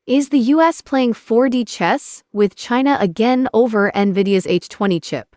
Is the U.S. playing 4D chess with China again over NVIDIA's H20 chip?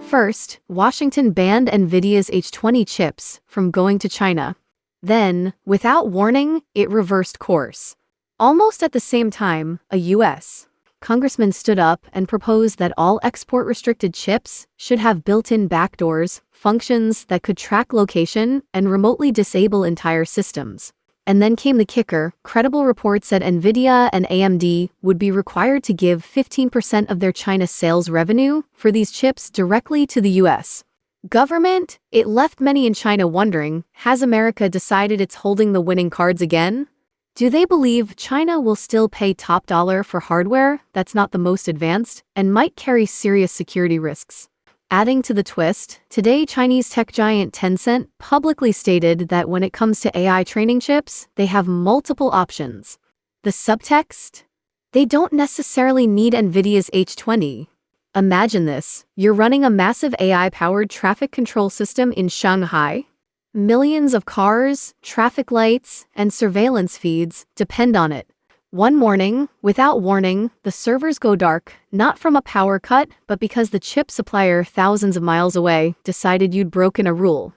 First, Washington banned NVIDIA's H20 chips from going to China. Then, without warning, it reversed course. Almost at the same time, a U.S. congressman stood up and proposed that all export-restricted chips should have built-in backdoors, functions that could track location and remotely disable entire systems. And then came the kicker. Credible reports said NVIDIA and AMD would be required to give 15% of their China sales revenue for these chips directly to the U.S. government. It left many in China wondering, has America decided it's holding the winning cards again? Do they believe China will still pay top dollar for hardware that's not the most advanced and might carry serious security risks? Adding to the twist, today Chinese tech giant Tencent publicly stated that when it comes to AI training chips, they have multiple options. The subtext? They don't necessarily need NVIDIA's H20. Imagine this, you're running a massive AI-powered traffic control system in Shanghai. Millions of cars, traffic lights, and surveillance feeds depend on it. One morning, without warning, the servers go dark, not from a power cut, but because the chip supplier thousands of miles away decided you'd broken a rule.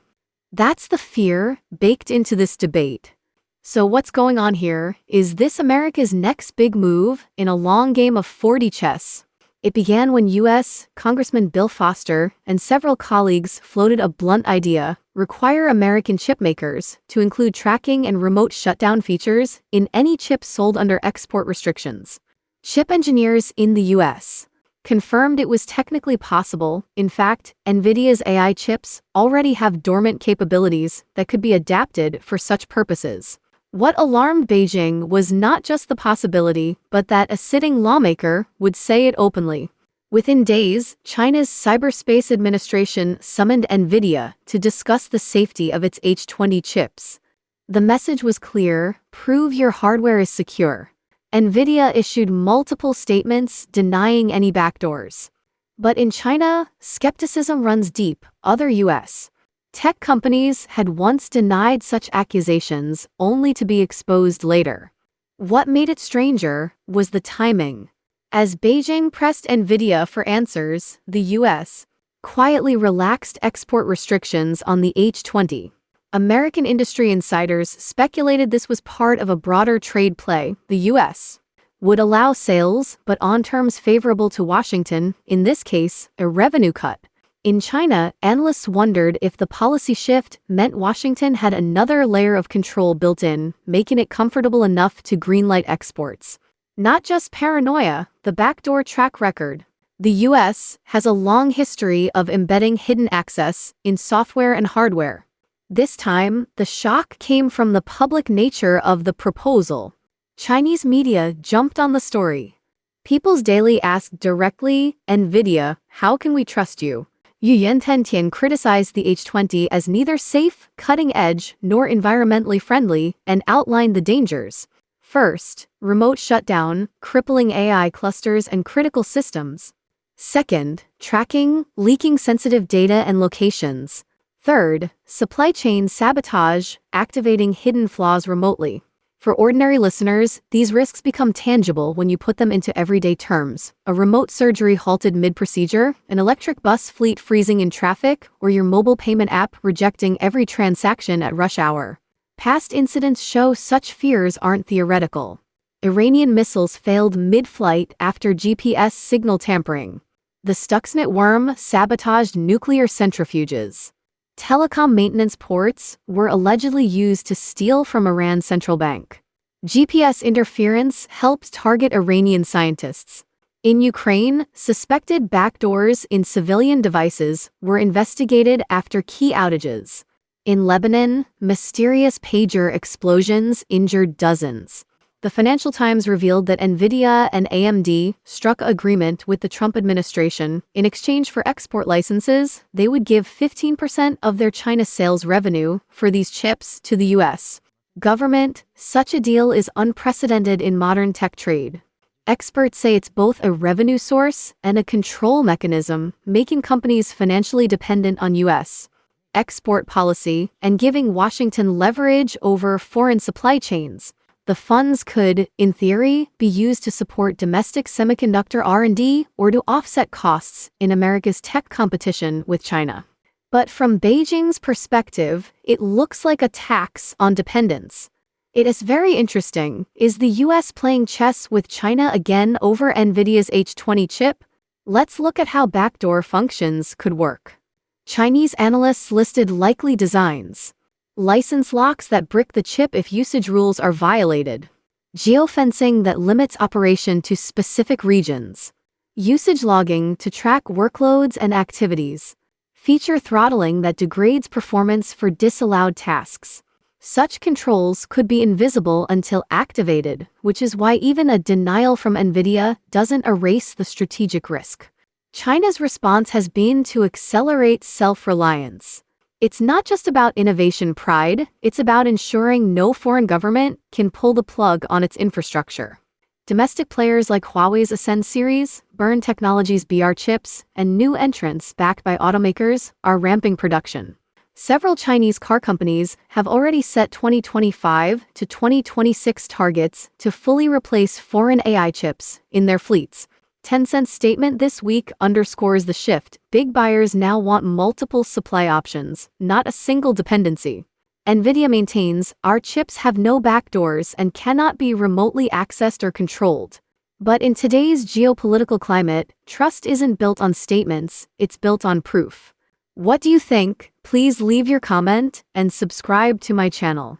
That's the fear baked into this debate. So what's going on here? Is this America's next big move in a long game of 4D chess? It began when U.S. Congressman Bill Foster and several colleagues floated a blunt idea: require American chipmakers to include tracking and remote shutdown features in any chips sold under export restrictions. Chip engineers in the U.S. confirmed it was technically possible. In fact, NVIDIA's AI chips already have dormant capabilities that could be adapted for such purposes. What alarmed Beijing was not just the possibility, but that a sitting lawmaker would say it openly. Within days, China's Cyberspace Administration summoned NVIDIA to discuss the safety of its H20 chips. The message was clear: prove your hardware is secure. NVIDIA issued multiple statements denying any backdoors. But in China, skepticism runs deep. Other U.S. tech companies had once denied such accusations, only to be exposed later. What made it stranger was the timing. As Beijing pressed NVIDIA for answers, the U.S. quietly relaxed export restrictions on the H20. American industry insiders speculated this was part of a broader trade play. The U.S. would allow sales, but on terms favorable to Washington, in this case, a revenue cut. In China, analysts wondered if the policy shift meant Washington had another layer of control built in, making it comfortable enough to greenlight exports. Not just paranoia, the backdoor track record. The U.S. has a long history of embedding hidden access in software and hardware. This time, the shock came from the public nature of the proposal. Chinese media jumped on the story. People's Daily asked directly, NVIDIA, how can we trust you? Yu Yententian criticized the H20 as neither safe, cutting-edge, nor environmentally friendly, and outlined the dangers. First, remote shutdown, crippling AI clusters and critical systems. Second, tracking, leaking sensitive data and locations. Third, supply chain sabotage, activating hidden flaws remotely. For ordinary listeners, these risks become tangible when you put them into everyday terms. A remote surgery halted mid-procedure, an electric bus fleet freezing in traffic, or your mobile payment app rejecting every transaction at rush hour. Past incidents show such fears aren't theoretical. Iranian missiles failed mid-flight after GPS signal tampering. The Stuxnet worm sabotaged nuclear centrifuges. Telecom maintenance ports were allegedly used to steal from Iran's central bank. GPS interference helped target Iranian scientists. In Ukraine, suspected backdoors in civilian devices were investigated after key outages. In Lebanon, mysterious pager explosions injured dozens. The Financial Times revealed that NVIDIA and AMD struck agreement with the Trump administration. In exchange for export licenses, they would give 15% of their China sales revenue for these chips to the U.S. government. Such a deal is unprecedented in modern tech trade. Experts say it's both a revenue source and a control mechanism, making companies financially dependent on U.S. export policy, and giving Washington leverage over foreign supply chains. The funds could, in theory, be used to support domestic semiconductor R&D or to offset costs in America's tech competition with China. But from Beijing's perspective, it looks like a tax on dependence. It is very interesting. Is the U.S. playing chess with China again over NVIDIA's H20 chip? Let's look at how backdoor functions could work. Chinese analysts listed likely designs. License locks that brick the chip if usage rules are violated. Geofencing that limits operation to specific regions. Usage logging to track workloads and activities. Feature throttling that degrades performance for disallowed tasks. Such controls could be invisible until activated, which is why even a denial from NVIDIA doesn't erase the strategic risk. China's response has been to accelerate self-reliance. It's not just about innovation pride, it's about ensuring no foreign government can pull the plug on its infrastructure. Domestic players like Huawei's Ascend series, Burn Technologies' BR chips, and new entrants backed by automakers are ramping production. Several Chinese car companies have already set 2025 to 2026 targets to fully replace foreign AI chips in their fleets. Tencent's statement this week underscores the shift. Big buyers now want multiple supply options, not a single dependency. NVIDIA maintains, our chips have no backdoors and cannot be remotely accessed or controlled. But in today's geopolitical climate, trust isn't built on statements, it's built on proof. What do you think? Please leave your comment and subscribe to my channel.